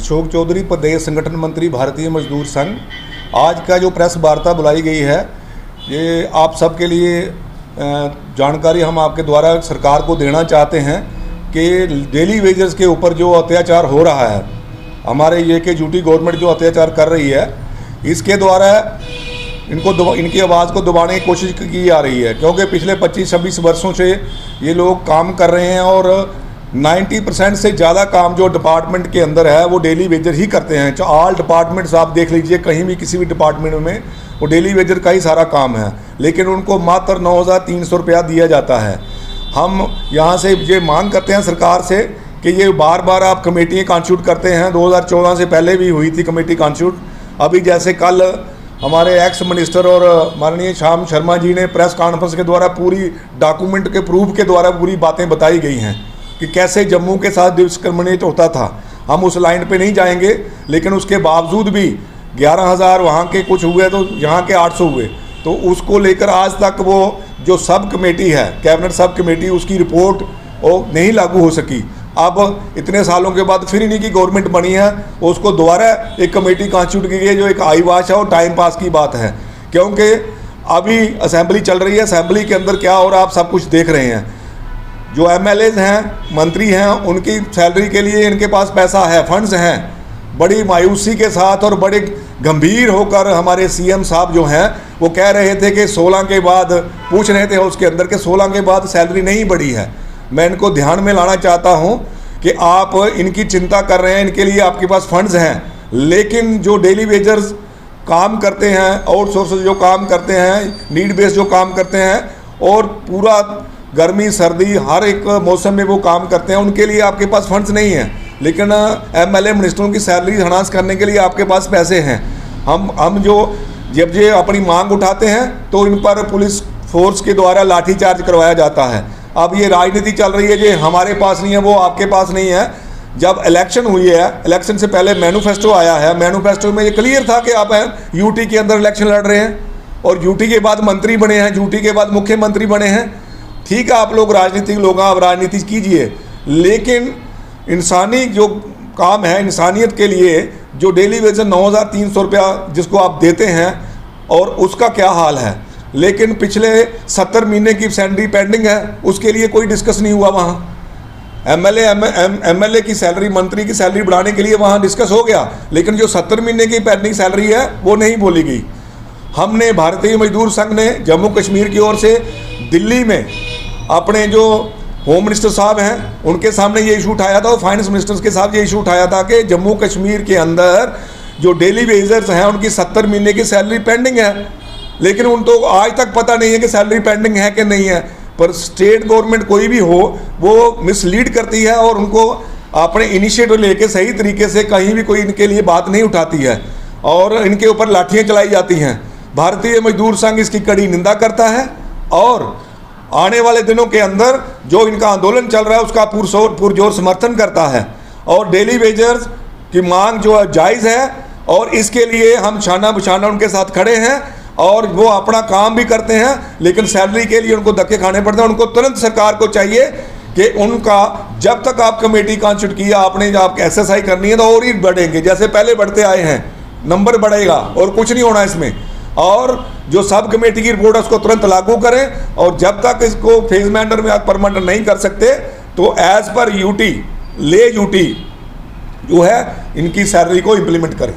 अशोक चौधरी, प्रदेश संगठन मंत्री, भारतीय मजदूर संघ। आज का जो प्रेस वार्ता बुलाई गई है, ये आप सबके लिए जानकारी हम आपके द्वारा सरकार को देना चाहते हैं कि डेली वेजेस के ऊपर जो अत्याचार हो रहा है, हमारे ये के यूटी गवर्नमेंट जो अत्याचार कर रही है, इसके द्वारा इनकी आवाज़ को दबाने की कोशिश की जा रही है। क्योंकि पिछले 25-26 वर्षों से ये लोग काम कर रहे हैं और 90% से ज़्यादा काम जो डिपार्टमेंट के अंदर है वो डेली वेजर ही करते हैं। तो ऑल डिपार्टमेंट्स आप देख लीजिए, कहीं भी किसी भी डिपार्टमेंट में वो डेली वेजर का ही सारा काम है, लेकिन उनको मात्र 9,300 रुपया दिया जाता है। हम यहाँ से ये मांग करते हैं सरकार से कि ये बार बार आप कमेटियाँ कॉन्स्टिट्यूट करते हैं। 2014 से पहले भी हुई थी कमेटी कॉन्स्टिट्यूट। अभी जैसे कल हमारे एक्स मिनिस्टर और माननीय श्याम शर्मा जी ने प्रेस कॉन्फ्रेंस के द्वारा पूरी डॉक्यूमेंट के प्रूफ के द्वारा पूरी बातें बताई गई हैं कि कैसे जम्मू के साथ डिस्क्रिमिनेट होता था। हम उस लाइन पे नहीं जाएंगे, लेकिन उसके बावजूद भी 11,000 वहाँ के कुछ हुए तो यहाँ के 800 हुए, तो उसको लेकर आज तक वो जो सब कमेटी है, कैबिनेट सब कमेटी, उसकी रिपोर्ट वो नहीं लागू हो सकी। अब इतने सालों के बाद फिर इन्हीं की गवर्नमेंट बनी है, उसको दोबारा एक कमेटी कॉन्स्टिट्यूट की गई, जो एक आईवाश है और टाइम पास की बात है। क्योंकि अभी असेंबली चल रही है, असेंबली के अंदर क्या हो रहा है आप सब कुछ देख रहे हैं। जो एमएलएज हैं, मंत्री हैं, उनकी सैलरी के लिए इनके पास पैसा है, फंड्स हैं। बड़ी मायूसी के साथ और बड़े गंभीर होकर हमारे सीएम साहब जो हैं वो कह रहे थे कि 16 के बाद, पूछ रहे थे उसके अंदर कि 16 के बाद सैलरी नहीं बढ़ी है। मैं इनको ध्यान में लाना चाहता हूं कि आप इनकी चिंता कर रहे हैं, इनके लिए आपके पास फंड्स हैं, लेकिन जो डेली वेजर्स काम करते हैं, आउटसोर्स जो काम करते हैं, नीड बेस्ड जो काम करते हैं और पूरा गर्मी सर्दी हर एक मौसम में वो काम करते हैं, उनके लिए आपके पास फंड्स नहीं हैं। लेकिन एमएलए मिनिस्टरों की सैलरी हनास करने के लिए आपके पास पैसे हैं। हम जो जब ये अपनी मांग उठाते हैं तो इन पर पुलिस फोर्स के द्वारा लाठीचार्ज करवाया जाता है। अब ये राजनीति चल रही है, जो हमारे पास नहीं है वो आपके पास नहीं है। जब इलेक्शन हुई है, इलेक्शन से पहले मैनिफेस्टो आया है, मैनिफेस्टो में ये क्लियर था कि आप यूटी के अंदर इलेक्शन लड़ रहे हैं और यूटी के बाद मंत्री बने हैं, यूटी के बाद मुख्यमंत्री बने हैं। ठीक है, आप लोग राजनीतिक लोग हैं, आप राजनीति कीजिए, लेकिन इंसानी जो काम है, इंसानियत के लिए जो डेली वेजर 9,300 रुपया जिसको आप देते हैं, और उसका क्या हाल है। लेकिन पिछले 70 महीने की सैलरी पेंडिंग है, उसके लिए कोई डिस्कस नहीं हुआ। वहाँ एमएलए की सैलरी, मंत्री की सैलरी बढ़ाने के लिए वहाँ डिस्कस हो गया, लेकिन जो 70 महीने की पेंडिंग सैलरी है वो नहीं बोली गई। हमने भारतीय मजदूर संघ ने जम्मू कश्मीर की ओर से दिल्ली में अपने जो होम मिनिस्टर साहब हैं उनके सामने ये इशू उठाया था और फाइनेंस मिनिस्टर्स के साथ ये इशू उठाया था कि जम्मू कश्मीर के अंदर जो डेली वेजर्स हैं उनकी 70 महीने की सैलरी पेंडिंग है, लेकिन उन तो आज तक पता नहीं है कि सैलरी पेंडिंग है कि नहीं है। पर स्टेट गवर्नमेंट कोई भी हो वो मिसलीड करती है और उनको अपने इनिशिएटिव लेके सही तरीके से कहीं भी कोई इनके लिए बात नहीं उठाती है और इनके ऊपर लाठियाँ चलाई जाती हैं। भारतीय मजदूर संघ इसकी कड़ी निंदा करता है और आने वाले दिनों के अंदर जो इनका आंदोलन चल रहा है उसका पुरजोर समर्थन करता है और डेली वेजर्स की मांग जो है जायज़ है और इसके लिए हम शाना बशाना उनके साथ खड़े हैं और वो अपना काम भी करते हैं, लेकिन सैलरी के लिए उनको धक्के खाने पड़ते हैं। उनको तुरंत सरकार को चाहिए कि उनका जब तक आप कमेटी कॉन्स्टिट्यूट किया, आपने जब आप एक्सरसाइज करनी है तो और ही बढ़ेंगे, जैसे पहले बढ़ते आए हैं, नंबर बढ़ेगा और कुछ नहीं होना इसमें। और जो सब कमेटी की रिपोर्ट है उसको तुरंत लागू करें और जब तक इसको फेज मैनर में आप परमानेंट नहीं कर सकते तो एज पर यूटी जो है इनकी सैलरी को इम्प्लीमेंट करें।